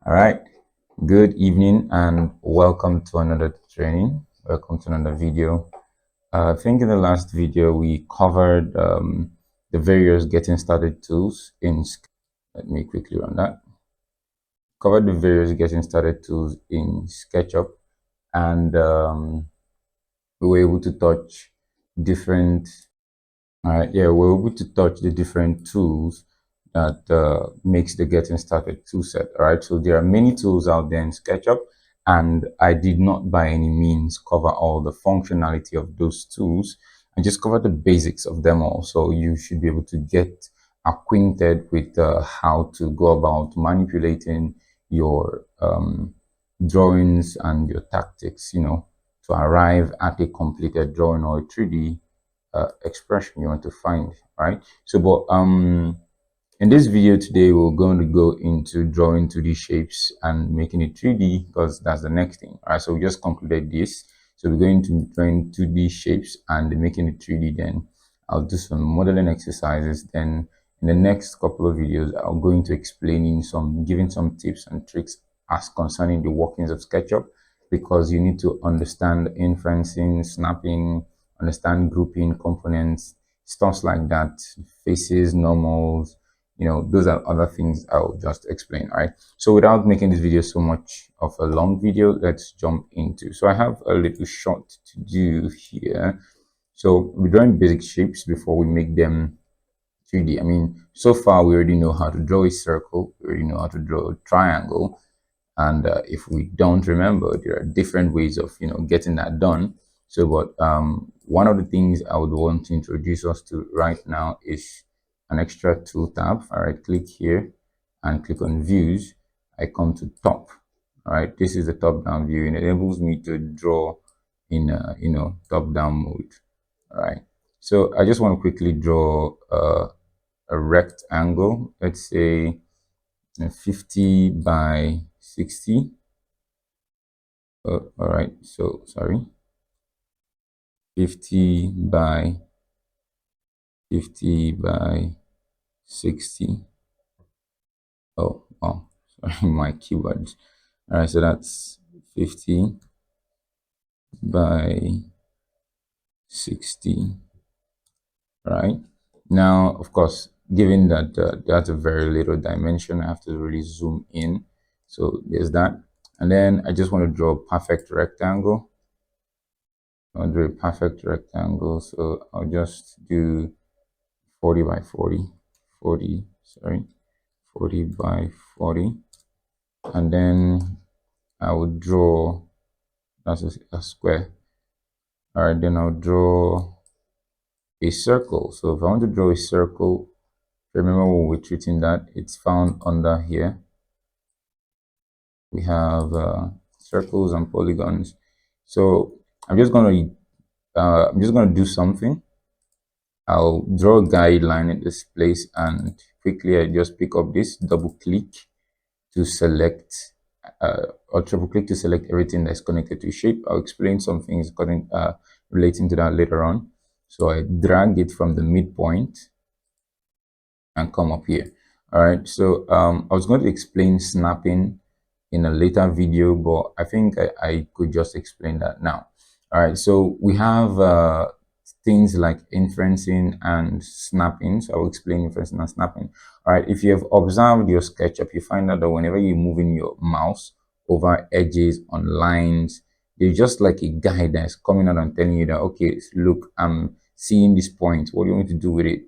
All right, good evening and welcome to another training. Welcome to another video. I think in the last video we covered the various getting started tools in. Let me quickly run that. Covered the various getting started tools in SketchUp, and we were able to touch different. We're able to touch the different tools that makes the getting started tool set. All right, so there are many tools out there in SketchUp, and I did not by any means cover all the functionality of those tools. I just covered the basics of them all, so you should be able to get acquainted with how to go about manipulating your drawings and your tactics, to arrive at a completed drawing or a 3D expression you want to find, right? So, but in this video today, we're going to go into drawing 2D shapes and making it 3D because that's the next thing. All right, so we just concluded this. So we're going to drawing 2D shapes and making it 3D. Then I'll do some modeling exercises. Then in the next couple of videos, I'll go into giving some tips and tricks as concerning the workings of SketchUp, because you need to understand inferencing, snapping, understand grouping components, stuff like that, faces, normals, those are other things I'll just explain. All right, so without making this video so much of a long video, let's jump into. So I have a little short to do here. So we're drawing basic shapes before we make them 3D. I mean, so far we already know how to draw a circle, we already know how to draw a triangle, and if we don't remember, there are different ways of getting that done. So but one of the things I would want to introduce us to right now is an extra tool tab. All right, click here and click on views. I come to top. All right, this is the top down view, and it enables me to draw in top down mode. All right, so I just want to quickly draw a rectangle, let's say 50 by 60. All right, so sorry, 50 by 60. Oh, sorry, my keyboard. All right, so that's 50 by 60. Right now, of course, given that that's a very little dimension, I have to really zoom in. So there's that. And then I just want to draw a perfect rectangle. I'll draw a perfect rectangle. So I'll just do 40 by 40, 40 by 40. And then I will draw, that's a square. All right, then I'll draw a circle. So if I want to draw a circle, remember when we're treating that, it's found under here. We have circles and polygons. So I'm just gonna do something. I'll draw a guideline in this place, and quickly I just pick up this, double click to select or triple click to select everything that's connected to shape. I'll explain some things relating to that later on. So I drag it from the midpoint and come up here. All right, so I was going to explain snapping in a later video, but I think I could just explain that now. All right, so we have things like inferencing and snapping. So I will explain inferencing and snapping. All right, if you have observed your SketchUp, you find out that whenever you're moving your mouse over edges on lines, there's just like a guide that's coming out and telling you that, okay, look, I'm seeing this point. What do you want to do with it?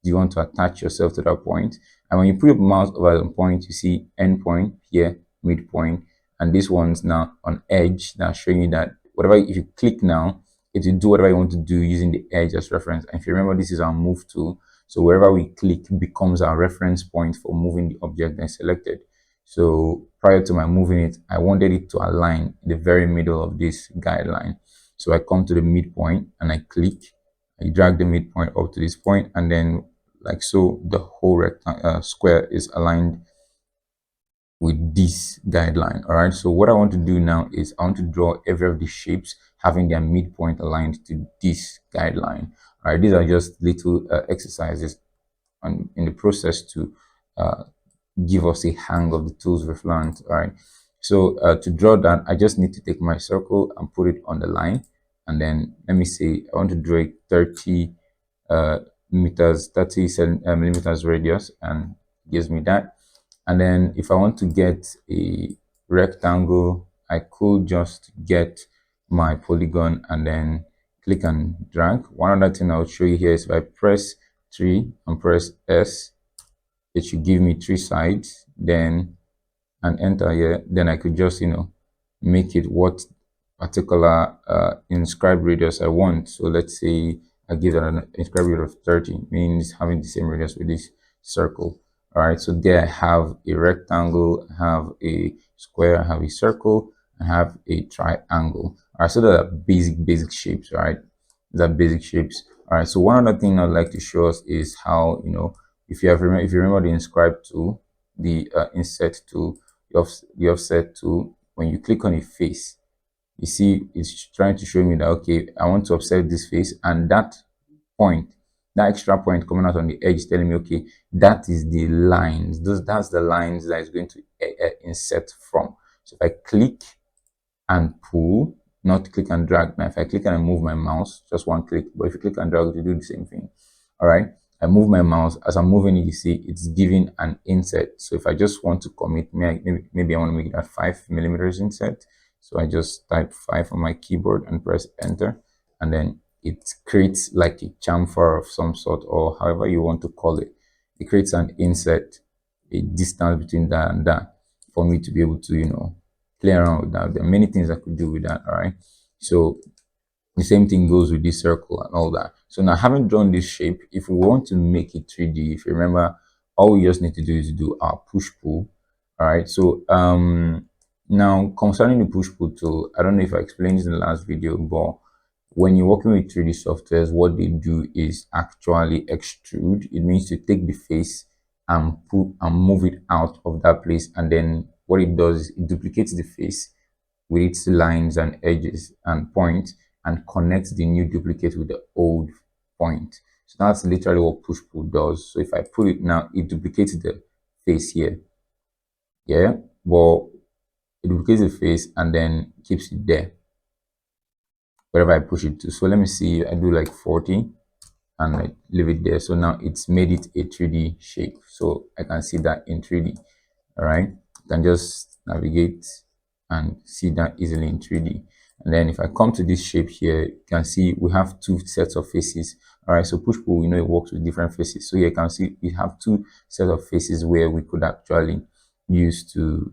Do you want to attach yourself to that point? And when you put your mouse over the point, you see end point here, midpoint, and this one's now on edge. Now showing you that whatever, if you click now, it will do whatever you want to do using the edge as reference. And if you remember, this is our move tool. So wherever we click becomes our reference point for moving the object that's selected. So prior to my moving it, I wanted it to align in the very middle of this guideline. So I come to the midpoint and I click. I drag the midpoint up to this point, and then like so, the whole square is aligned with this guideline. All right, so what I want to do now is I want to draw every of the shapes having their midpoint aligned to this guideline. All right, these are just little exercises in the process to give us a hang of the tools we've learned. All right. So to draw that, I just need to take my circle and put it on the line. And then let me say I want to draw a 30 meters, 37 millimeters radius, and gives me that. And then if I want to get a rectangle, I could just get my polygon and then click and drag. One other thing I'll show you here is if I press 3 and press S, it should give me 3 sides, then and enter here, then I could just make it what particular inscribed radius I want. So let's say I give that an inscribed radius of 30, means having the same radius with this circle. All right, so there I have a rectangle, I have a square, I have a circle, I have a triangle. All right, so those are basic shapes. Right, these are basic shapes. All right, so one other thing I'd like to show us is how, if you remember the inscribe tool, the insert tool, the offset tool, when you click on a face, you see it's trying to show me that, okay, I want to offset this face, and that point, that extra point coming out on the edge is telling me, okay, that is the lines, that's the lines that is going to insert from. So if I click and pull, not click and drag. Now if I click and move my mouse, just one click, but if you click and drag, to do the same thing. All right, I move my mouse. As I'm moving it, you see it's giving an insert. So if I just want to commit, maybe I want to make that 5 millimeters insert. So I just type 5 on my keyboard and press enter, and then it creates like a chamfer of some sort, or however you want to call it. It creates an insert, a distance between that and that, for me to be able to play around with that. There are many things I could do with that. All right, so the same thing goes with this circle and all that. So now, having drawn this shape, if we want to make it 3D, if you remember, all we just need to do is do our push pull. All right, so now concerning the push pull tool, I don't know if I explained this in the last video, but when you're working with 3D softwares, what they do is actually extrude. It means to take the face and put and move it out of that place, and then what it does is it duplicates the face with its lines and edges and points, and connects the new duplicate with the old point. So that's literally what push pull does. So if I pull it now, it duplicates the face here. Yeah, well, it duplicates the face and then keeps it there wherever I push it to. So let me see, I do like 40 and I leave it there. So now it's made it a 3D shape. So I can see that in 3D. All right, I can just navigate and see that easily in 3D. And then if I come to this shape here, you can see we have 2 sets of faces. All right, so push pull, we know it works with different faces. So here you can see we have 2 sets of faces where we could actually use to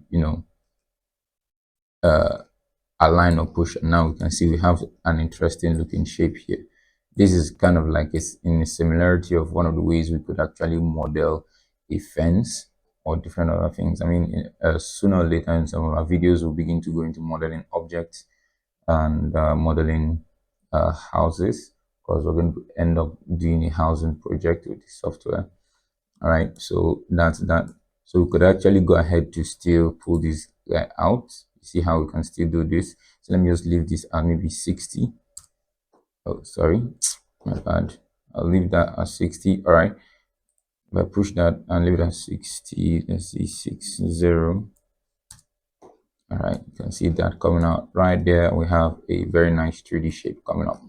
align or push. And now we can see we have an interesting looking shape here. This is kind of like it's in a similarity of one of the ways we could actually model a fence or different other things. I mean, sooner or later in some of our videos, we'll begin to go into modeling objects and modeling houses, because we're going to end up doing a housing project with this software. All right, so that's that. So we could actually go ahead to still pull this guy out. See how we can still do this. So let me just leave this at maybe 60. Oh, sorry, my bad. I'll leave that at 60. All right, if I push that and leave it at 60, let's see, 60. All right, you can see that coming out right there. We have a very nice 3D shape coming up.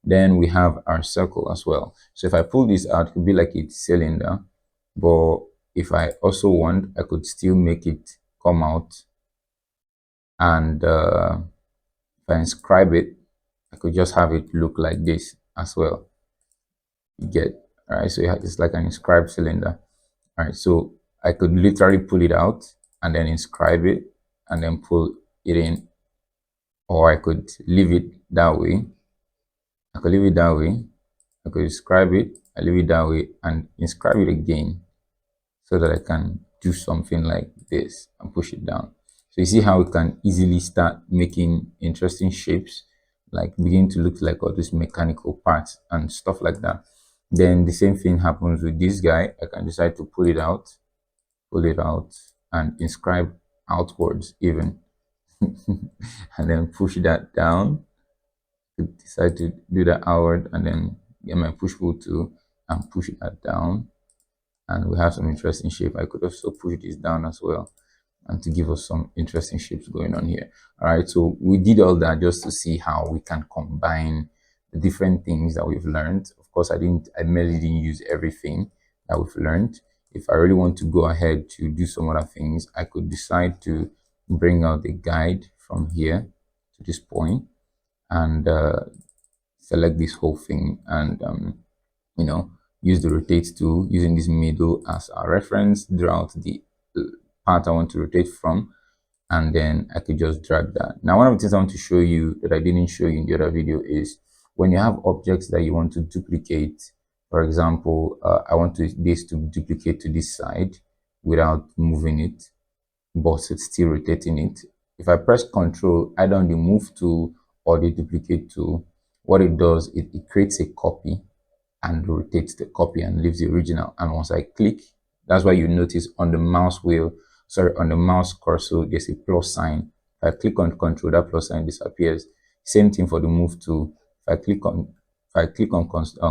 Then we have our circle as well. So if I pull this out, it could be like a cylinder, but if I also want, I could still make it come out, and if I inscribe it, I could just have it look like this as well. You get, all right, so it's like an inscribed cylinder. All right, so I could literally pull it out and then inscribe it and then pull it in, or I could leave it that way. I could leave it that way. I could inscribe it, I leave it that way, and inscribe it again, so that I can do something like this and push it down. So you see how we can easily start making interesting shapes, like begin to look like all these mechanical parts and stuff like that. Then the same thing happens with this guy. I can decide to pull it out, and inscribe outwards even, and then push that down. Decide to do that outward, and then get my push pull tool and push that down. and we have some interesting shape. I could also push this down as well and to give us some interesting shapes going on here. All right, so we did all that just to see how we can combine the different things that we've learned. Of course, I merely didn't use everything that we've learned. If I really want to go ahead to do some other things, I could decide to bring out the guide from here to this point and select this whole thing and you know, use the rotate tool using this middle as a reference throughout the part I want to rotate from, and then I could just drag that. Now, one of the things I want to show you that I didn't show you in the other video is when you have objects that you want to duplicate. For example, I want this to duplicate to this side without moving it, but it's still rotating it. If I press Control either on the Move tool or the Duplicate tool, what it does, it creates a copy and rotates the copy and leaves the original. And once I click, that's why you notice on the mouse wheel, sorry, on the mouse cursor, there's a plus sign. If I click on Control, that plus sign disappears. Same thing for the Move tool. If I click on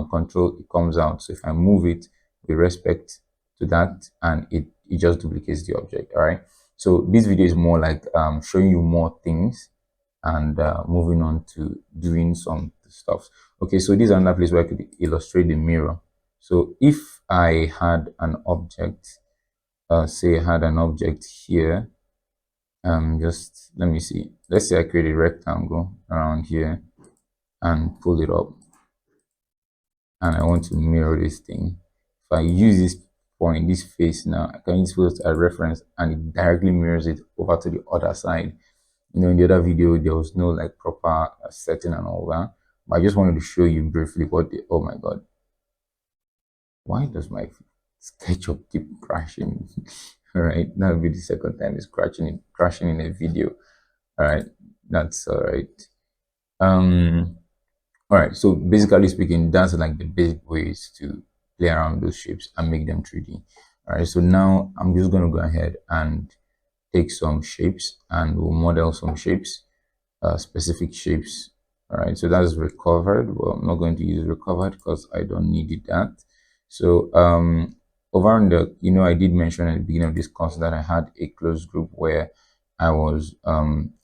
Control, it comes out. So if I move it with respect to that, and it just duplicates the object. All right. So this video is more like showing you more things and moving on to doing some stuff. Okay, so this is another place where I could illustrate the mirror. So if I had an object, say I had an object here, just let me see. Let's say I create a rectangle around here and pull it up, and I want to mirror this thing. If I use this point, this face now, I can use it as a reference, and it directly mirrors it over to the other side. You know, in the other video, there was no like proper setting and all that. But I just wanted to show you briefly what the, oh my God. Why does my SketchUp keep crashing? All right, that'll be the second time it's crashing in a video. All right, that's all right. All right, so basically speaking, that's like the basic ways to play around those shapes and make them 3D. All right, so now I'm just going to go ahead and take some shapes and we'll model some shapes, specific shapes. All right, so that's recovered. Well, I'm not going to use recovered because I don't need that. So over on the, you know, I did mention at the beginning of this course that I had a closed group where I was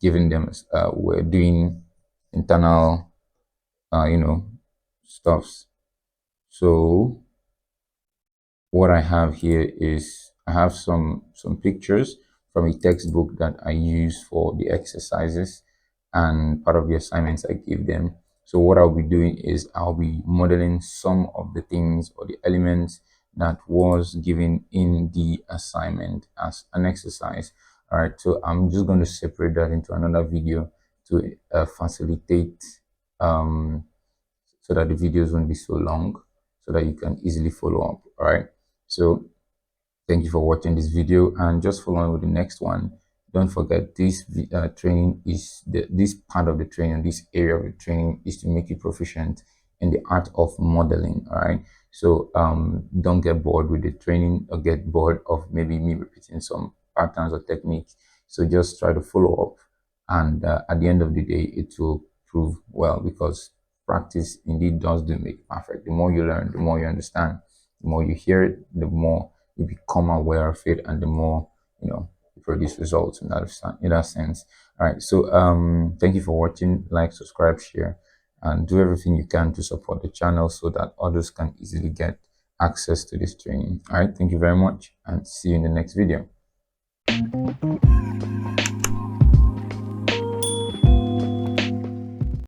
giving them, we're doing internal, you know, stuffs. So what I have here is I have some pictures from a textbook that I use for the exercises and part of the assignments I give them. So what I'll be doing is I'll be modeling some of the things or the elements that was given in the assignment as an exercise. All right, so I'm just going to separate that into another video to facilitate so that the videos won't be so long, so that you can easily follow up. All right, so thank you for watching this video, and just follow on with the next one. Don't forget, this training is this part of the training, this area of the training is to make you proficient in the art of modeling. All right, so don't get bored with the training or get bored of maybe me repeating some patterns or techniques. So just try to follow up, and at the end of the day it will prove well, because practice indeed does do make perfect. The more you learn, the more you understand, the more you hear it, the more you become aware of it, and the more, you know, you produce results in that sense. All right, so thank you for watching. Like, subscribe, share, and do everything you can to support the channel so that others can easily get access to this training. All right, thank you very much, and see you in the next video.